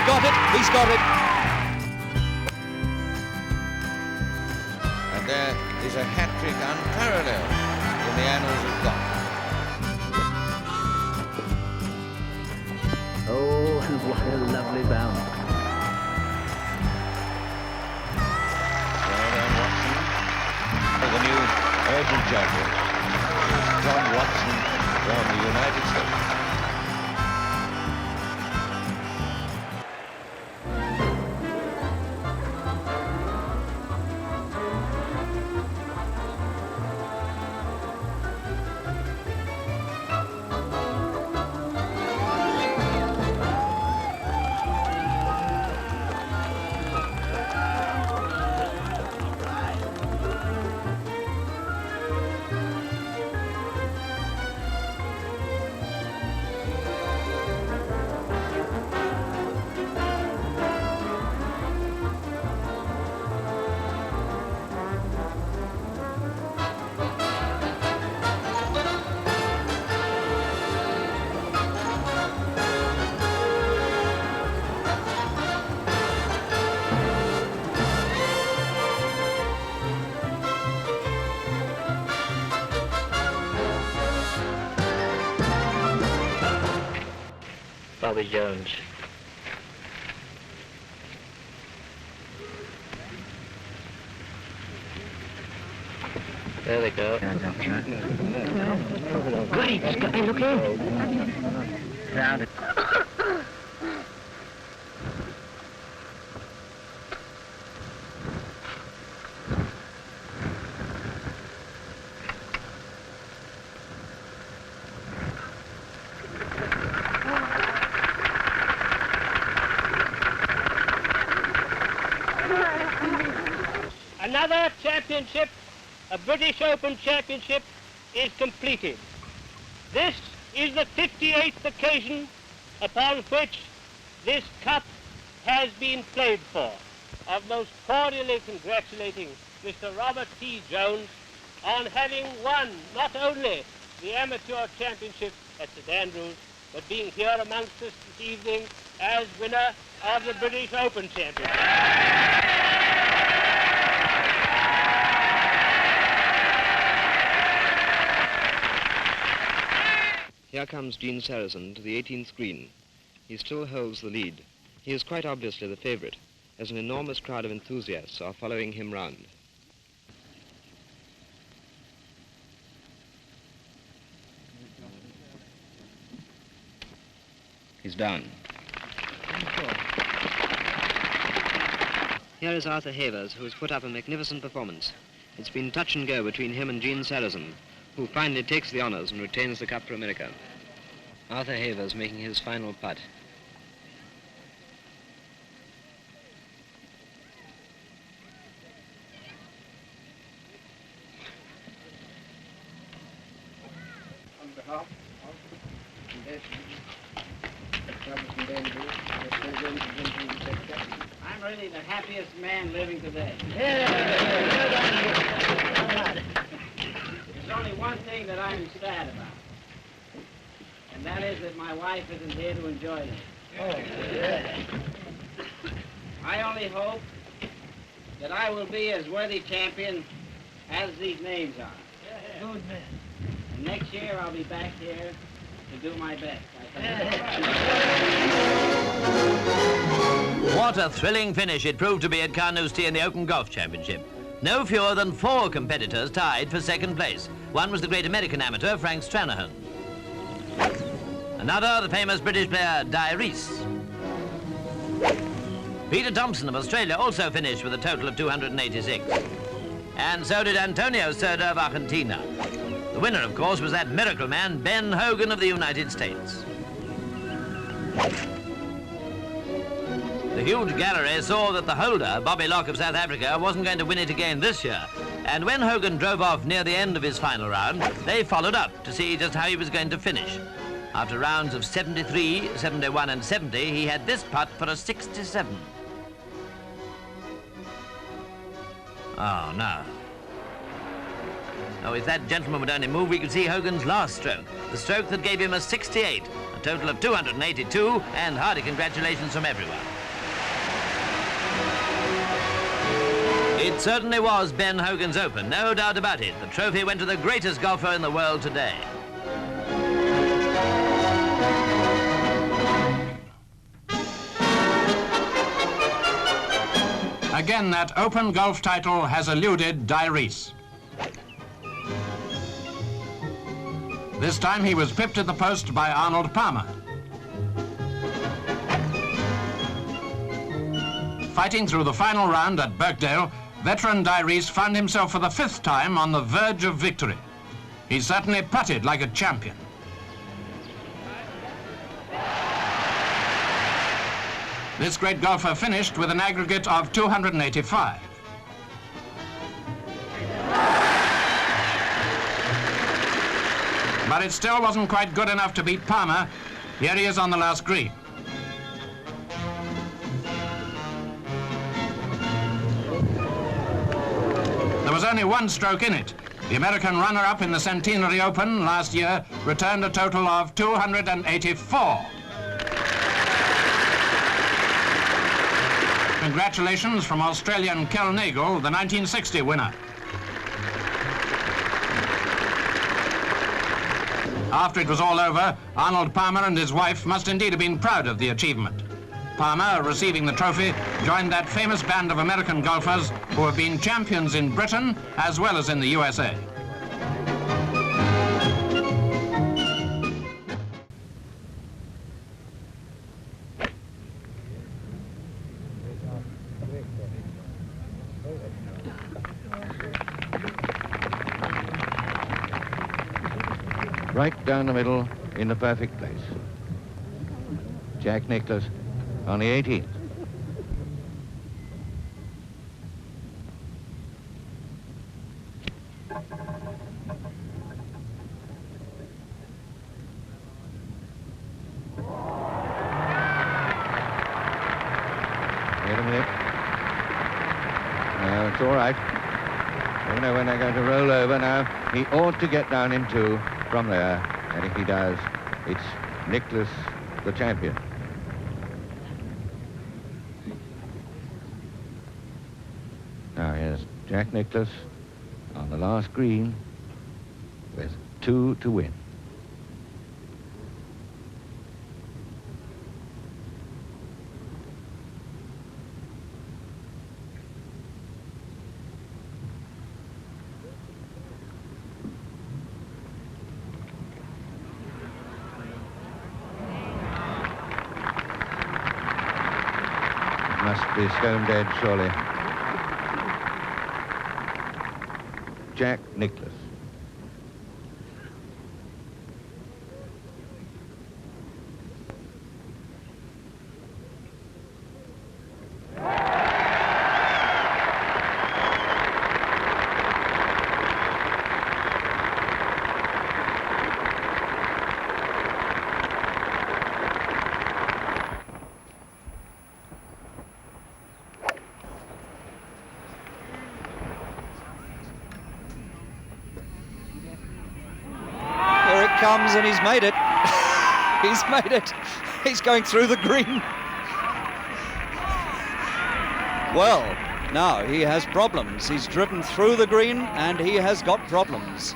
got it, he's got it. And there is a hat-trick unparalleled in the annals of golf. Oh, what a lovely bounce. Well done, Watson. The new urgent judge, John Watson from the United States. Bobby Jones. There they go. Great sky, look here. Another championship, a British Open championship, is completed. This is the 58th occasion upon which this cup has been played for. I'm most cordially congratulating Mr. Robert T. Jones on having won not only the amateur championship at St Andrews, but being here amongst us this evening as winner of the British Open championship. Here comes Gene Sarazen to the 18th green. He still holds the lead. He is quite obviously the favourite, as an enormous crowd of enthusiasts are following him round. He's down. Here is Arthur Havers, who has put up a magnificent performance. It's been touch and go between him and Gene Sarazen, who finally takes the honours and retains the cup for America. Arthur Havers making his final putt. On behalf of I'm really the happiest man living today. There's only one thing that I'm sad about, and that is that my wife isn't here to enjoy this. I only hope that I will be as worthy champion as these names are. Good man. And next year I'll be back here to do my best. What a thrilling finish it proved to be at Carnoustie in the Open Golf Championship. No fewer than 4 competitors tied for second place. One was the great American amateur, Frank Stranahan. Another, the famous British player, Di Rees. Peter Thompson of Australia also finished with a total of 286. And so did Antonio Serda of Argentina. The winner, of course, was that miracle man, Ben Hogan of the United States. The huge gallery saw that the holder, Bobby Locke of South Africa, wasn't going to win it again this year. And when Hogan drove off near the end of his final round, they followed up to see just how he was going to finish. After rounds of 73, 71 and 70, he had this putt for a 67. Oh, no. Oh, if that gentleman would only move, we could see Hogan's last stroke, the stroke that gave him a 68, a total of 282, and hearty congratulations from everyone. It certainly was Ben Hogan's Open, no doubt about it. The trophy went to the greatest golfer in the world today. Again, that Open golf title has eluded Di Reese. This time he was pipped at the post by Arnold Palmer. Fighting through the final round at Birkdale, veteran Di Reese found himself for the 5th time on the verge of victory. He certainly putted like a champion. This great golfer finished with an aggregate of 285. But it still wasn't quite good enough to beat Palmer. Here he is on the last green. There was only one stroke in it. The American runner-up in the Centenary Open last year returned a total of 284. Congratulations from Australian Kel Nagle, the 1960 winner. After it was all over, Arnold Palmer and his wife must indeed have been proud of the achievement. Palmer, receiving the trophy, joined that famous band of American golfers who have been champions in Britain as well as in the USA. Right down the middle in the perfect place. Jack Nicklaus on the 18th. Wait a minute. No, it's all right. I don't know when they're going to roll over now. He ought to get down in 2 from there, and if he does, it's Nicklaus, the champion. Now here's Jack Nicklaus on the last green with 2 to win. Must be stone dead, surely. Jack Nicklaus. Comes and he's made it. He's made it. He's going through the green. Well, now he has problems. He's driven through the green and he has got problems.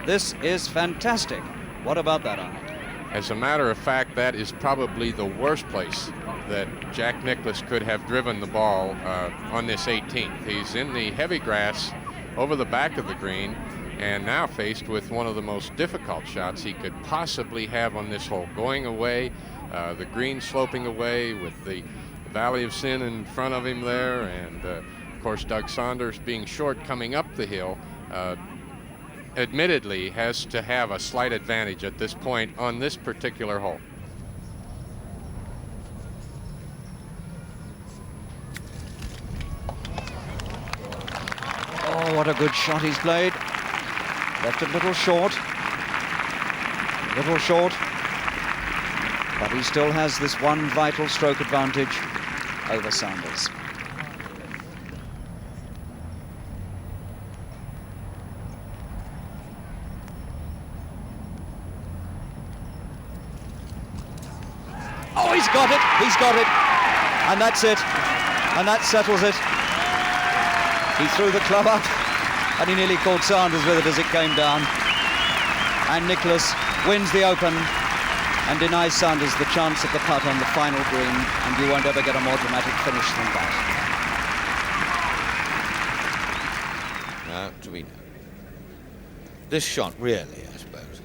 This is fantastic. What about that, Arnold? As a matter of fact, that is probably the worst place that Jack Nicklaus could have driven the ball on this 18th. He's in the heavy grass over the back of the green, and now faced with one of the most difficult shots he could possibly have on this hole. Going away, the green sloping away with the Valley of Sin in front of him there, and of course Doug Saunders being short coming up the hill, admittedly has to have a slight advantage at this point on this particular hole. Oh, what a good shot he's played. Left it a little short, but he still has this one vital stroke advantage over Saunders. Oh, he's got it, and that's it, and that settles it. He threw the club up, and he nearly caught Sanders with it as it came down. And Nicklaus wins the Open and denies Sanders the chance at the putt on the final green, and you won't ever get a more dramatic finish than that. Now, Trevino. This shot, really, I suppose,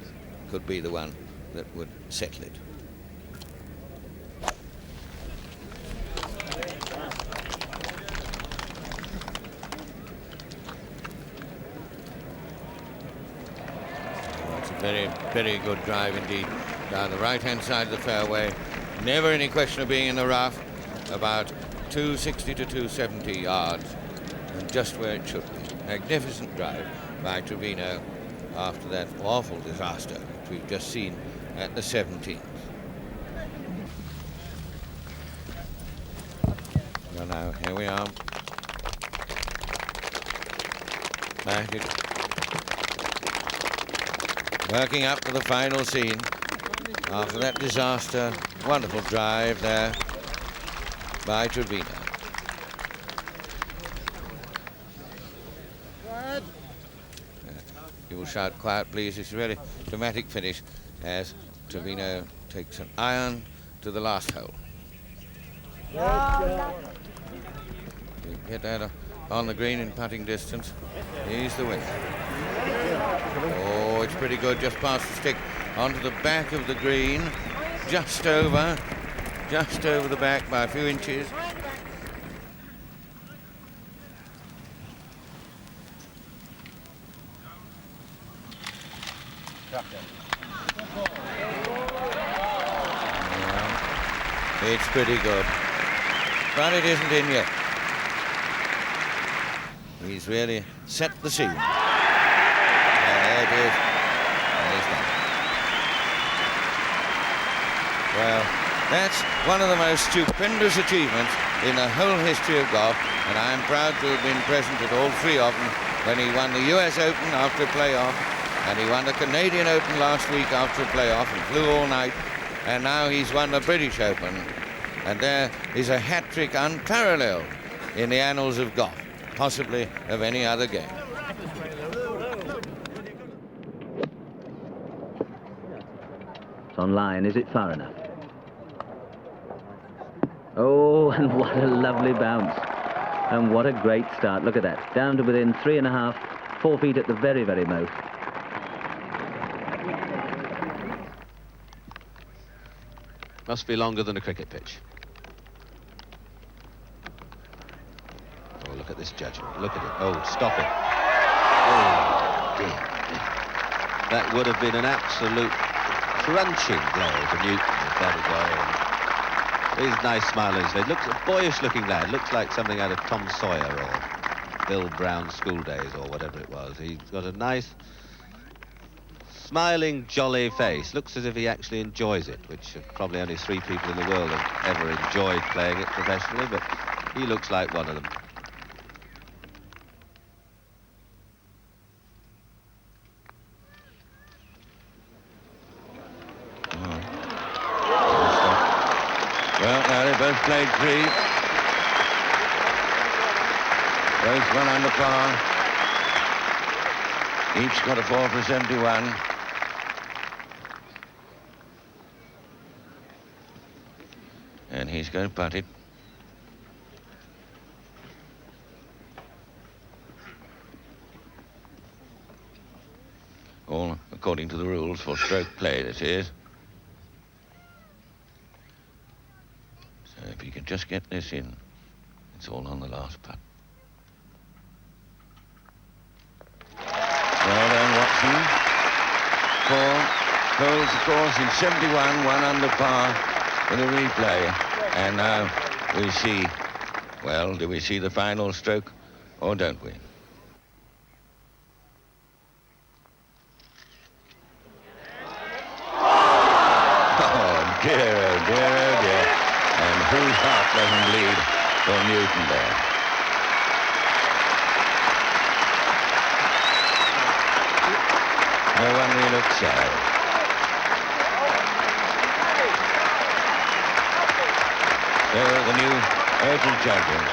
could be the one that would settle it. Very, very good drive indeed. Down the right-hand side of the fairway. Never any question of being in the rough. About 260 to 270 yards. And just where it should be. Magnificent drive by Trevino after that awful disaster which we've just seen at the 17th. Well, now, here we are. Back it. Working up to the final scene after that disaster. Wonderful drive there by Trevino. You will shout quiet, please. It's a really dramatic finish as Trevino takes an iron to the last hole. You get that on the green in putting distance. He's the winner. Oh, it's pretty good, just past the stick, onto the back of the green, just over the back by a few inches. Yeah, it's pretty good, but it isn't in yet. He's really set the scene. There it is. And he's done. Well, that's one of the most stupendous achievements in the whole history of golf, and I am proud to have been present at all three of them when he won the US Open after a playoff, and he won the Canadian Open last week after a playoff and flew all night, and now he's won the British Open, and there is a hat-trick unparalleled in the annals of golf, possibly of any other game. It's on line. Is it far enough? Oh, and what a lovely bounce. And what a great start. Look at that. Down to within 3.5, 4 feet at the very, very most. Must be longer than a cricket pitch. Oh, look at this judgment. Look at it. Oh, stop it. Oh, dear. That would have been an absolute crunching blow to Newton if that had gone. He's nice smiling. He looks a boyish-looking lad. Looks like something out of Tom Sawyer or Bill Brown's School Days or whatever it was. He's got a nice, smiling, jolly face. Looks as if he actually enjoys it, which probably only 3 people in the world have ever enjoyed playing it professionally, but he looks like one of them. Well, now they both played 3. Both 1 under par. Each got a 4 for 71. And he's going to putt it. All according to the rules for stroke play, this is. So if you can just get this in, it's all on the last putt. Well done, Watson. 4 holes, of course, in 71, 1 under par for the replay. And now we see, well, do we see the final stroke or don't we? Oh, dear, oh, dear, oh, dear. And whose heart doesn't bleed for Newton there? No wonder he looks sad. So the new Open champion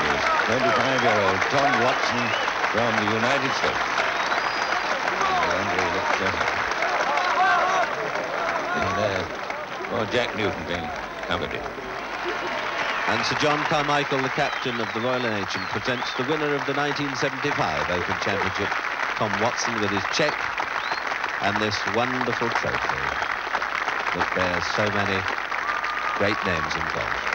is 25-year-old Tom Watson from the United States. Jack Newton being covered in. And Sir John Carmichael, the captain of the Royal Nation, presents the winner of the 1975 Open Championship, Tom Watson, with his cheque and this wonderful trophy that bears so many great names in golf.